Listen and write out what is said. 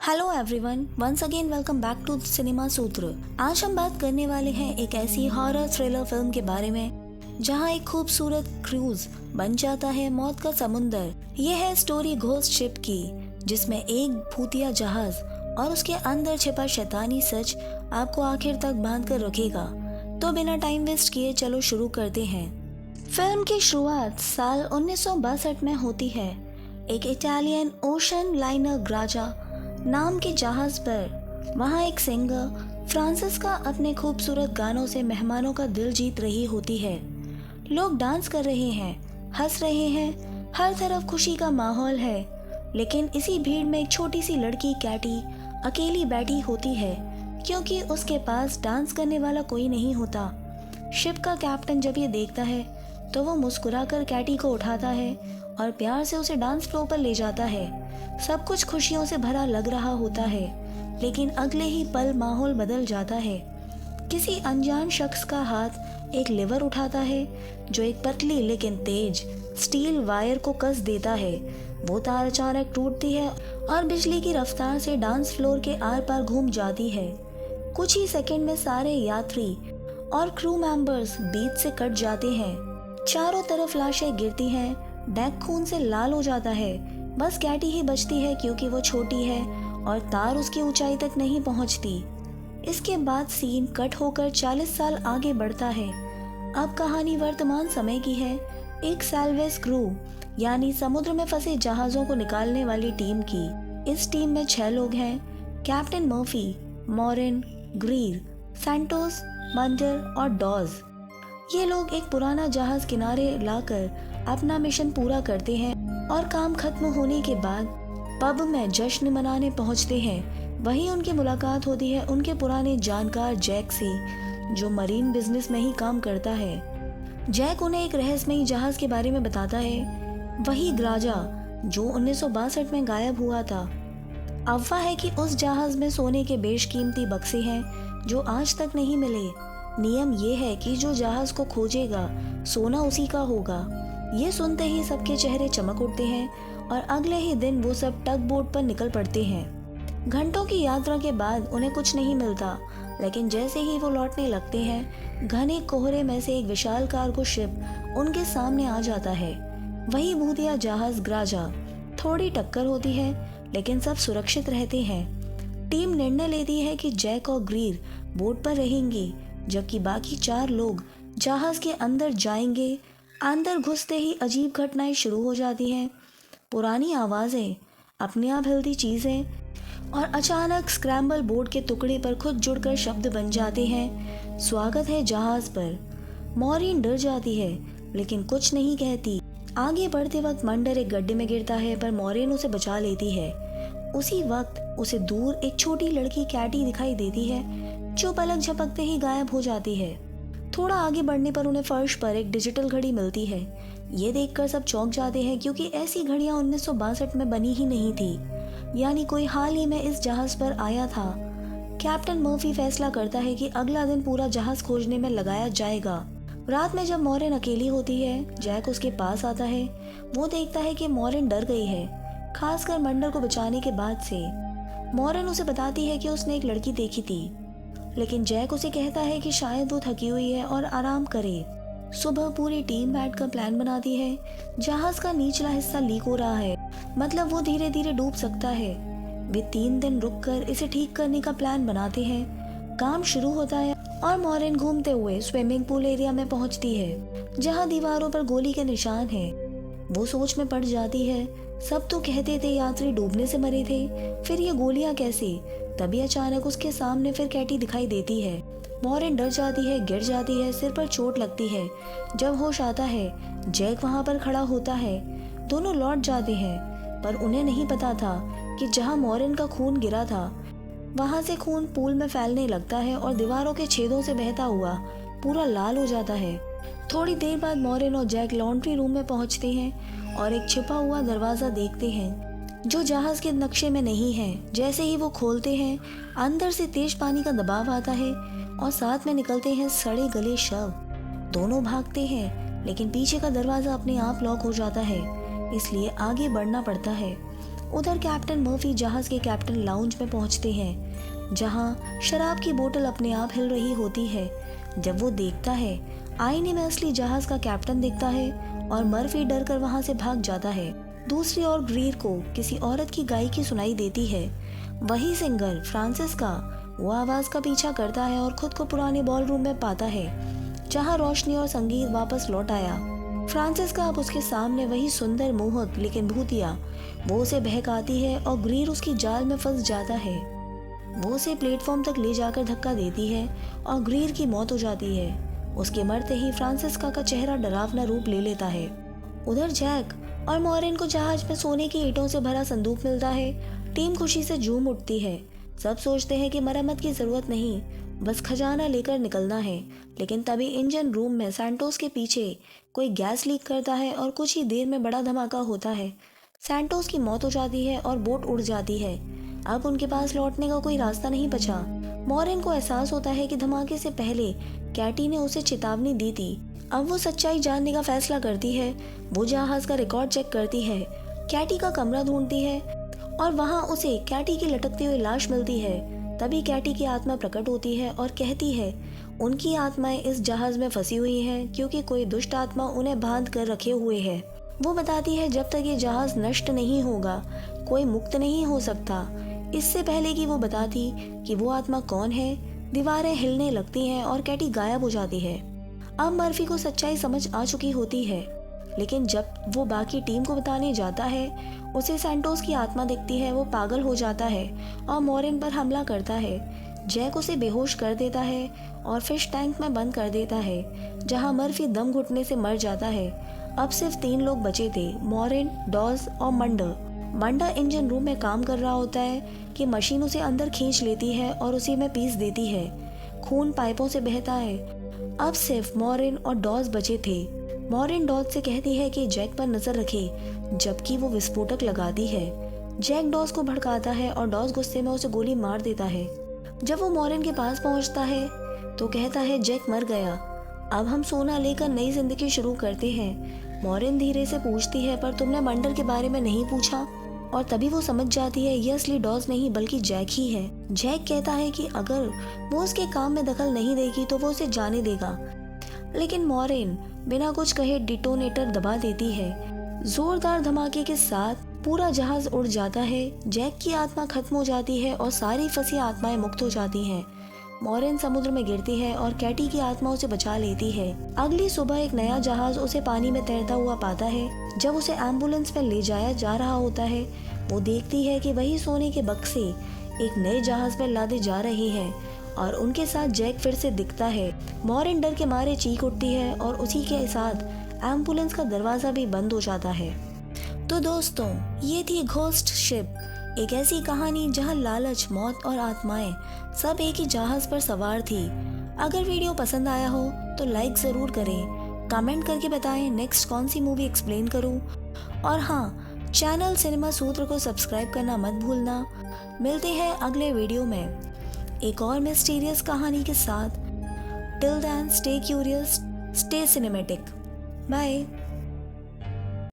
Hello everyone, once again welcome back to Cinema Sutra. आज हम बात करने वाले हैं एक ऐसी हॉरर थ्रिलर फिल्म के बारे में जहां एक खूबसूरत क्रूज बन जाता है मौत का समुंदर। ये है स्टोरी घोस्ट शिप की, जिसमें एक भूतिया जहाज और उसके अंदर छिपा शैतानी सच आपको आखिर तक बांध कर रखेगा। तो बिना टाइम वेस्ट किए चलो शुरू करते हैं। फिल्म की शुरुआत साल 1962 में होती है। एक इटालियन ओशन लाइनर ग्राजा नाम के जहाज पर वहाँ एक सिंगर फ्रांसिस्का अपने खूबसूरत गानों से मेहमानों का दिल जीत रही होती है। लोग डांस कर रहे हैं, हंस रहे हैं, हर तरफ खुशी का माहौल है। लेकिन इसी भीड़ में एक छोटी सी लड़की कैटी अकेली बैठी होती है, क्योंकि उसके पास डांस करने वाला कोई नहीं होता। शिप का कैप्टन जब ये देखता है तो वो मुस्कुराकर कैटी को उठाता है और प्यार से उसे डांस फ्लोर पर ले जाता है। सब कुछ खुशियों से भरा लग रहा होता है, लेकिन अगले ही पल माहौल बदल जाता है। किसी अनजान शख्स का हाथ एक लीवर उठाता है जो एक पतली लेकिन तेज स्टील वायर को कस देता है। वो तार अचानक टूटती है और बिजली की रफ्तार से डांस फ्लोर के आर पार घूम जाती है। कुछ ही सेकंड में सारे यात्री और क्रू मेंबर्स बीच से कट जाते हैं। चारों तरफ लाशें गिरती हैं, डेक खून से लाल हो जाता है। बस कैटी ही बचती है, क्योंकि वो छोटी है और तार उसकी ऊंचाई तक नहीं पहुंचती। इसके बाद सीन कट होकर 40 साल आगे बढ़ता है। अब कहानी वर्तमान समय की है, एक सैल्वेज क्रू यानी समुद्र में फंसे जहाजों को निकालने वाली टीम की। इस टीम में 6 लोग हैं: कैप्टन मर्फी, मॉरिन, ग्रीर, सैंटोस, मंडर और डॉज। ये लोग एक पुराना जहाज किनारे लाकर अपना मिशन पूरा करते हैं और काम खत्म होने के बाद पब में जश्न मनाने पहुंचते हैं। वहीं उनकी मुलाकात होती है उनके पुराने जानकार जैक से, जो मरीन बिजनेस में ही काम करता है। जैक उन्हें एक रहस्यमयी जहाज के बारे में बताता है, वही ग्राजा जो 1962 में गायब हुआ था। अफवाह है कि उस जहाज में सोने के बेशकीमती बक्से हैं जो आज तक नहीं मिले। नियम ये है कि जो जहाज को खोजेगा सोना उसी का होगा। ये सुनते ही सबके चेहरे चमक उठते हैं और अगले ही दिन वो सब टग बोट पर निकल पड़ते हैं। घंटों की यात्रा के बाद उन्हें कुछ नहीं मिलता, लेकिन जैसे ही वो लौटने लगते हैं, घने कोहरे में से एक विशाल कार्गो शिप उनके सामने आ जाता है। वही भूतिया जहाज ग्राजा। थोड़ी टक्कर होती है, लेकिन सब सुरक्षित रहते हैं। टीम निर्णय लेती है कि जैक और ग्रीर बोट पर रहेंगे, जबकि बाकी 4 लोग जहाज के अंदर जाएंगे। अंदर घुसते ही अजीब घटनाएं शुरू हो जाती हैं। पुरानी आवाज़ें, अपने आप हिलती चीज़ें और अचानक स्क्रैम्बल बोर्ड के टुकड़े पर खुद जुड़कर शब्द बन जाते हैं, स्वागत है जहाज पर। मॉरिन डर जाती है, लेकिन कुछ नहीं कहती। आगे बढ़ते वक्त मंडर एक गड्ढे में गिरता है, पर मॉरिन उसे बचा लेती है। उसी वक्त उसे दूर एक छोटी लड़की कैटी दिखाई देती है, जो पलक झपकते ही गायब हो जाती है। थोड़ा आगे बढ़ने पर उन्हें फर्श पर एक डिजिटल घड़ी मिलती है। ये देखकर सब चौंक जाते हैं, क्योंकि ऐसी घड़ियां 1962 में बनी ही नहीं थी, यानी कोई हाल ही में इस जहाज पर आया था। कैप्टन मर्फी फैसला करता है कि अगला दिन पूरा जहाज खोजने में लगाया जाएगा। रात में जब मॉरिन अकेली होती है, जैक उसके पास आता है। वो देखता है कि मॉरिन डर गई है, खासकर मंडर को बचाने के बाद से। मॉरिन उसे बताती है कि उसने एक लड़की देखी थी, लेकिन जैक उसे कहता है कि शायद वो थकी हुई है और आराम करे। सुबह पूरी टीम बैठकर प्लान बनाती है। जहाज का निचला हिस्सा लीक हो रहा है, मतलब वो धीरे धीरे डूब सकता है। वे 3 दिन रुककर इसे ठीक करने का प्लान बनाते हैं। काम शुरू होता है और मॉरिन घूमते हुए स्विमिंग पूल एरिया में पहुंचती है, जहां दीवारों पर गोली के निशान हैं। वो सोच में पड़ जाती है, सब तो कहते थे यात्री डूबने से मरे थे, फिर ये गोलियां कैसे? तभी अचानक उसके सामने फिर कैटी दिखाई देती है। मॉरिन डर जाती है, गिर जाती है, सिर पर चोट लगती है। जब होश आता है, जैक वहां पर खड़ा होता है। दोनों लौट जाते हैं, पर उन्हें नहीं पता था कि जहां मॉरिन का खून गिरा था, वहां से खून पूल में फैलने लगता है और दीवारों के छेदों से बहता हुआ पूरा लाल हो जाता है। थोड़ी देर बाद मॉरिन और जैक लॉन्ड्री रूम में पहुंचते हैं और एक छिपा हुआ दरवाजा देखते हैं, जो जहाज के नक्शे में नहीं है। जैसे ही वो खोलते हैं, अंदर से तेज पानी का दबाव आता है और साथ में निकलते हैं सड़े गले शव। दोनों भागते हैं, लेकिन पीछे का दरवाजा अपने आप लॉक हो जाता है, इसलिए आगे बढ़ना पड़ता है। उधर कैप्टन मर्फी जहाज के कैप्टन लाउंज में पहुंचते हैं, जहां शराब की बोतल अपने आप हिल रही होती है। जब वो देखता है, आईने में असली जहाज का कैप्टन दिखता है और मर्फी डर कर वहां से भाग जाता है। दूसरी ओर ग्रीर को किसी औरत की गायकी सुनाई देती है। वही सिंगर फ्रांसिस का वो आवाज का पीछा करता है और खुद को पुराने बॉलरूम में पाता है, जहां रोशनी और संगीत वापस लौट आया। फ्रांसिस का अब उसके सामने वही सुंदर मोहक लेकिन भूतिया। वो उसे बहकाती है और ग्रीर उसकी जाल में फंस जाता है। वो उसे प्लेटफॉर्म तक ले जाकर धक्का देती है और ग्रीर की मौत हो जाती है। उसके मरते ही फ्रांसिस्का का चेहरा डरावना रूप ले लेता है। उधर जैक और मॉरिन को जहाज में सोने की ईंटों से भरा संदूक मिलता है। टीम खुशी से झूम उठती है। सब सोचते हैं कि मरम्मत की जरूरत नहीं, बस खजाना लेकर निकलना है। लेकिन तभी इंजन रूम में सैंटोस के पीछे कोई गैस लीक करता है और कुछ ही देर में बड़ा धमाका होता है। सैंटोस की मौत हो जाती है और बोट उड़ जाती है। अब उनके पास लौटने का कोई रास्ता नहीं बचा। मॉरिन को एहसास होता है कि धमाके से पहले कैटी ने उसे चेतावनी दी थी। अब वो सच्चाई जानने का फैसला करती है। वो जहाज का रिकॉर्ड चेक करती है, कैटी का कमरा ढूंढती है और वहां उसे कैटी की लटकती हुई लाश मिलती है। तभी कैटी की आत्मा प्रकट होती है और कहती है उनकी आत्माएं इस जहाज में फंसी हुई हैं क्योंकि कोई दुष्ट आत्मा उन्हें बांध कर रखे हुए है। वो बताती है जब तक ये जहाज नष्ट नहीं होगा, कोई मुक्त नहीं हो सकता। इससे पहले कि वो बताती कि वो आत्मा कौन है, दीवारें हिलने लगती हैं और कैटी गायब हो जाती है। अब मर्फी को सच्चाई समझ आ चुकी होती है, लेकिन जब वो बाकी टीम को बताने जाता है, उसे सैंटोस की आत्मा दिखती है। वो पागल हो जाता है और मॉरिन पर हमला करता है। जैक उसे बेहोश कर देता है और फिश टैंक में बंद कर देता है, जहां मर्फी दम घुटने से मर जाता है। अब सिर्फ 3 लोग बचे थे, मॉरिन, डॉज और मंडा इंजन रूम में काम कर रहा होता है कि मशीन उसे अंदर खींच लेती है और उसी में पीस देती है। खून पाइपों से बहता है। अब सिर्फ मॉरिन और डॉज बचे थे। मॉरिन डॉज से कहती है कि जैक पर नजर रखे, जबकि वो विस्फोटक लगाती है। जैक डॉज को भड़काता है और डॉज गुस्से में उसे गोली मार देता है। जब वो मॉरिन के पास पहुंचता है तो कहता है जैक मर गया, अब हम सोना लेकर नई जिंदगी शुरू करते हैं। मॉरिन धीरे से पूछती है पर तुमने मंडर के बारे में नहीं पूछा, और तभी वो समझ जाती है ये असली डॉज नहीं बल्कि जैक ही है। जैक कहता है कि अगर वो उसके काम में दखल नहीं देगी तो वो उसे जाने देगा, लेकिन मॉरिन बिना कुछ कहे डिटोनेटर दबा देती है। जोरदार धमाके के साथ पूरा जहाज उड़ जाता है। जैक की आत्मा खत्म हो जाती है और सारी फंसी आत्माएं मुक्त हो जाती हैं। मॉरिन समुद्र में गिरती है और कैटी की आत्मा उसे बचा लेती है। अगली सुबह एक नया जहाज उसे पानी में तैरता हुआ पाता है। जब उसे एम्बुलेंस में ले जाया जा रहा होता है, वो देखती है कि वही सोने के बक्से एक नए जहाज में लादे जा रहे हैं और उनके साथ जैक फिर से दिखता है। मॉरिन डर के मारे चीख उठती है और उसी के साथ एम्बुलेंस का दरवाजा भी बंद हो जाता है। तो दोस्तों, ये थी घोस्ट शिप, एक ऐसी कहानी जहां लालच, मौत और आत्माएं सब एक ही जहाज पर सवार थी। अगर वीडियो पसंद आया हो तो लाइक ज़रूर करें, कमेंट करके बताएं नेक्स्ट कौन सी मूवी एक्सप्लेन करूं, और हाँ, चैनल सिनेमा सूत्र को सब्सक्राइब करना मत भूलना। मिलते हैं अगले वीडियो में एक और मिस्टीरियस कहानी के साथ। Till then, stay curious, stay cinematic. Bye.